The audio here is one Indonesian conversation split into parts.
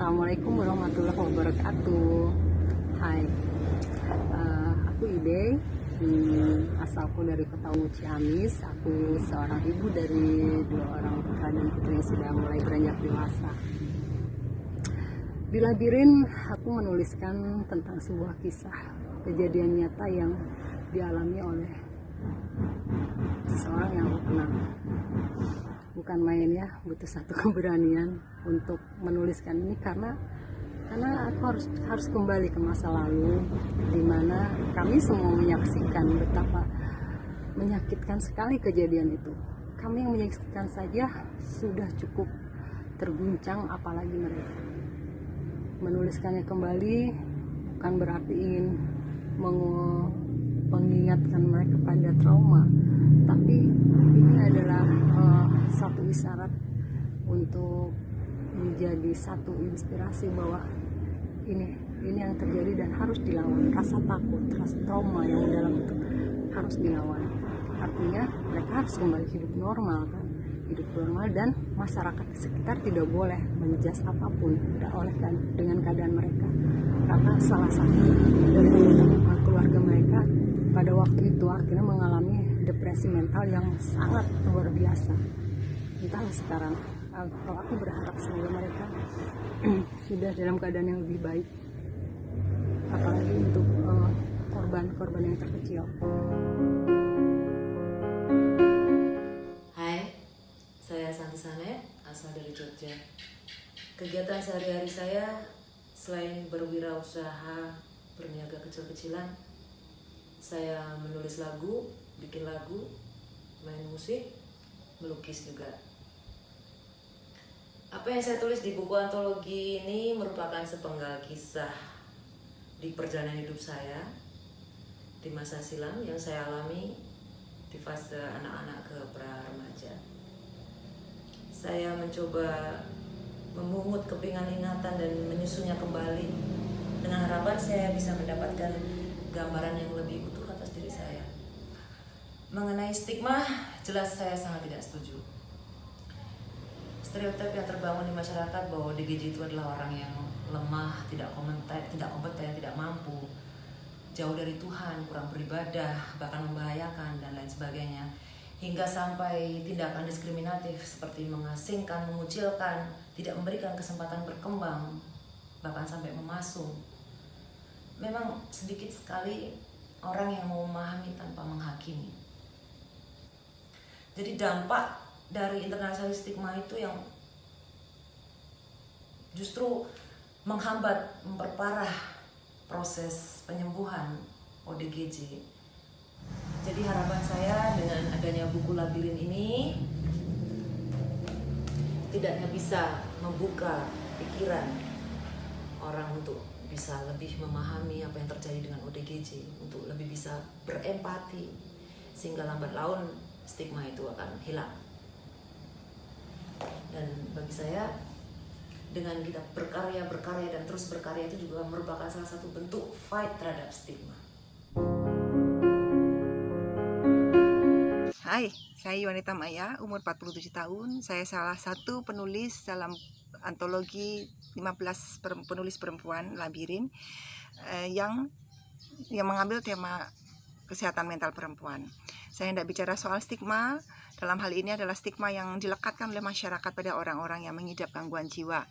Assalamualaikum warahmatullahi wabarakatuh. Hai, aku Ide. Asalku dari Kota Ciamis. Aku seorang ibu dari 2 orang putra dan putri yang sudah mulai beranjak dewasa. Di Labirin, aku menuliskan tentang sebuah kisah kejadian nyata yang dialami oleh seseorang yang aku kenal. Bukan main ya, butuh satu keberanian untuk menuliskan ini karena aku harus kembali ke masa lalu di mana kami semua menyaksikan betapa menyakitkan sekali kejadian itu. Kami yang menyaksikan saja sudah cukup terguncang, apalagi mereka. Menuliskannya kembali bukan berarti ingin mengingatkan mereka pada trauma, tapi ini adalah satu isyarat untuk menjadi satu inspirasi bahwa ini yang terjadi dan harus dilawan. Rasa takut, rasa trauma yang mendalam itu harus dilawan. Artinya mereka harus kembali hidup normal kan, hidup normal, dan masyarakat di sekitar tidak boleh menjudge apapun dengan keadaan mereka, karena salah satu dari anggota keluarga mereka pada waktu itu akhirnya mengalami depresi mental yang sangat luar biasa. Entahlah sekarang, kalau aku berharap semoga mereka sudah dalam keadaan yang lebih baik, apalagi untuk korban-korban yang terkecil. Hai, saya Santi Sanet, asal dari Jogja. Kegiatan sehari-hari saya selain berwirausaha, berniaga kecil-kecilan, saya menulis lagu, bikin lagu, main musik, melukis juga. Apa yang saya tulis di buku antologi ini merupakan sepenggal kisah di perjalanan hidup saya di masa silam yang saya alami di fase anak-anak ke pra-remaja. Saya mencoba memungut kepingan ingatan dan menyusunnya kembali dengan harapan saya bisa mendapatkan gambaran yang lebih utuh atas diri saya. Mengenai stigma, jelas saya sangat tidak setuju. Stereotip yang terbangun di masyarakat bahwa ODGJ itu adalah orang yang lemah, tidak kompeten, tidak mampu, jauh dari Tuhan, kurang beribadah, bahkan membahayakan dan lain sebagainya, hingga sampai tindakan diskriminatif seperti mengasingkan, mengucilkan, tidak memberikan kesempatan berkembang, bahkan sampai memasung. Memang sedikit sekali orang yang mau memahami tanpa menghakimi. Jadi dampak dari internalisasi stigma itu yang justru menghambat, memperparah proses penyembuhan ODGJ. Jadi harapan saya dengan adanya buku Labirin ini tidaknya bisa membuka pikiran orang untuk bisa lebih memahami apa yang terjadi dengan ODGJ, untuk lebih bisa berempati, sehingga lambat laun stigma itu akan hilang. Dan bagi saya, dengan kita berkarya dan terus berkarya itu juga merupakan salah satu bentuk fight terhadap stigma. Hai, saya Yuanita Maya, umur 47 tahun. Saya salah satu penulis dalam antologi 15 penulis perempuan Labirin yang mengambil tema kesehatan mental perempuan. Saya hendak bicara soal stigma. Dalam hal ini adalah stigma yang dilekatkan oleh masyarakat pada orang-orang yang mengidap gangguan jiwa.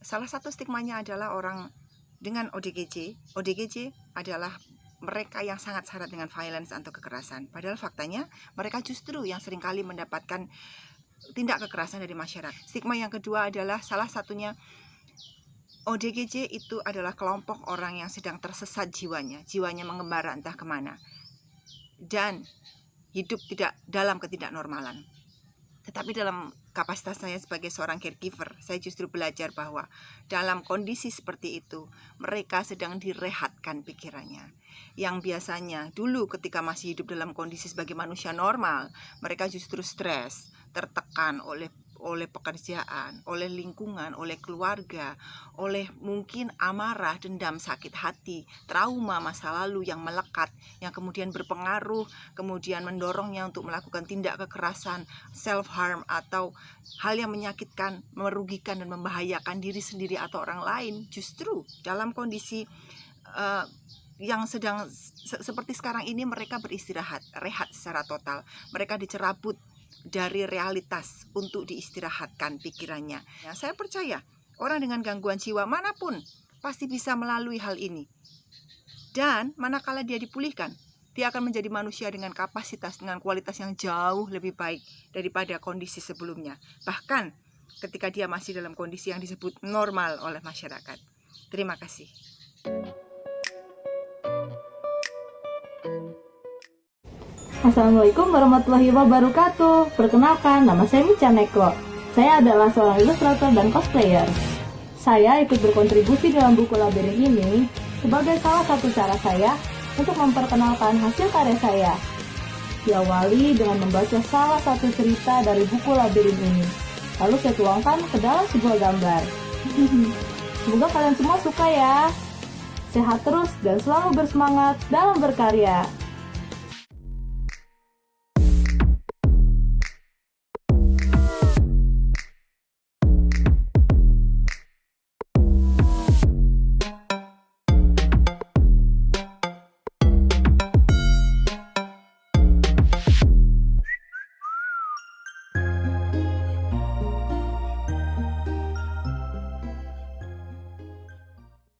Salah satu stigmanya adalah orang dengan ODGJ. ODGJ adalah mereka yang sangat syarat dengan violence atau kekerasan. Padahal faktanya mereka justru yang seringkali mendapatkan tindak kekerasan dari masyarakat. Stigma yang kedua adalah salah satunya ODGJ itu adalah kelompok orang yang sedang tersesat jiwanya mengembara entah kemana, dan hidup tidak dalam ketidaknormalan. Tetapi dalam kapasitas saya sebagai seorang caregiver, saya justru belajar bahwa dalam kondisi seperti itu, mereka sedang direhatkan pikirannya. Yang biasanya dulu ketika masih hidup dalam kondisi sebagai manusia normal, mereka justru stres, tertekan oleh oleh pekerjaan, oleh lingkungan, oleh keluarga, oleh mungkin amarah, dendam, sakit hati, trauma masa lalu yang melekat, yang kemudian berpengaruh, kemudian mendorongnya untuk melakukan tindak kekerasan, self-harm, atau hal yang menyakitkan, merugikan, dan membahayakan diri sendiri atau orang lain. Justru dalam kondisi yang sedang seperti sekarang ini, mereka beristirahat, rehat secara total. Mereka dicerabut dari realitas untuk diistirahatkan pikirannya. Ya, saya percaya orang dengan gangguan jiwa manapun pasti bisa melalui hal ini. Dan manakala dia dipulihkan, dia akan menjadi manusia dengan kapasitas, dengan kualitas yang jauh lebih baik daripada kondisi sebelumnya. Bahkan ketika dia masih dalam kondisi yang disebut normal oleh masyarakat. Terima kasih. Assalamualaikum warahmatullahi wabarakatuh. Perkenalkan, nama saya Micha Neko. Saya adalah seorang ilustrator dan cosplayer. Saya ikut berkontribusi dalam buku labirin ini sebagai salah satu cara saya untuk memperkenalkan hasil karya saya. Diawali dengan membaca salah satu cerita dari buku labirin ini, lalu saya tuangkan ke dalam sebuah gambar. Semoga kalian semua suka ya. Sehat terus dan selalu bersemangat dalam berkarya.